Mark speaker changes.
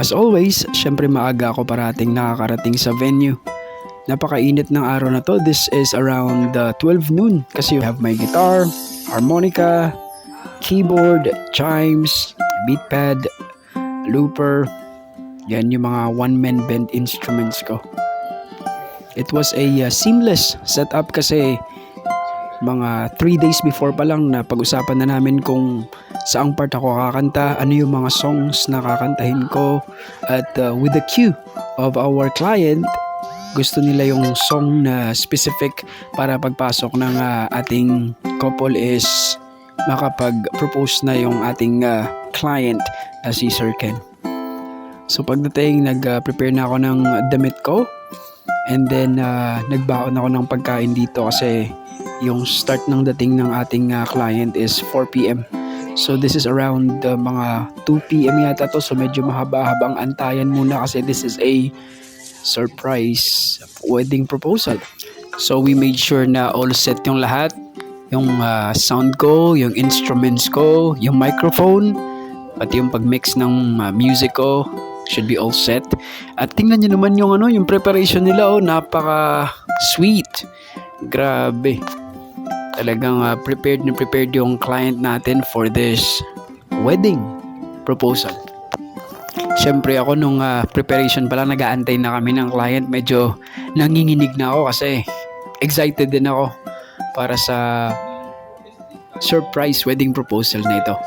Speaker 1: As always, syempre maaga ako parating nakakarating sa venue. Napakainit ng araw na to. This is around 12 noon kasi I have my guitar, harmonica, keyboard, chimes, beat pad, looper. Yan yung mga one-man band instruments ko. It was a seamless setup kasi mga 3 days before pa lang na pag-usapan na namin kung saang part ako kakanta, ano yung mga songs na kakantahin ko, at with the cue of our client, gusto nila yung song na specific para pagpasok ng ating couple is makapag-propose na yung ating client na si Sir Ken. So pagdating, nag-prepare na ako ng damit ko, and then nagbaon ako ng pagkain dito kasi yung start ng dating ng ating client is 4 p.m. So this is around mga 2 p.m. yata to, so medyo mahaba-habang antayan muna kasi this is a surprise wedding proposal. So we made sure na all set yung lahat, yung sound ko, yung instruments ko, yung microphone, pati yung pag-mix ng music ko should be all set. At tingnan niyo naman yung yung preparation nila, napaka sweet. Grabe. Talagang prepared yung client natin for this wedding proposal. Siyempre ako nung preparation pa lang, nag-aantay na kami ng client. Medyo nanginginig na ako kasi excited din ako para sa surprise wedding proposal na ito.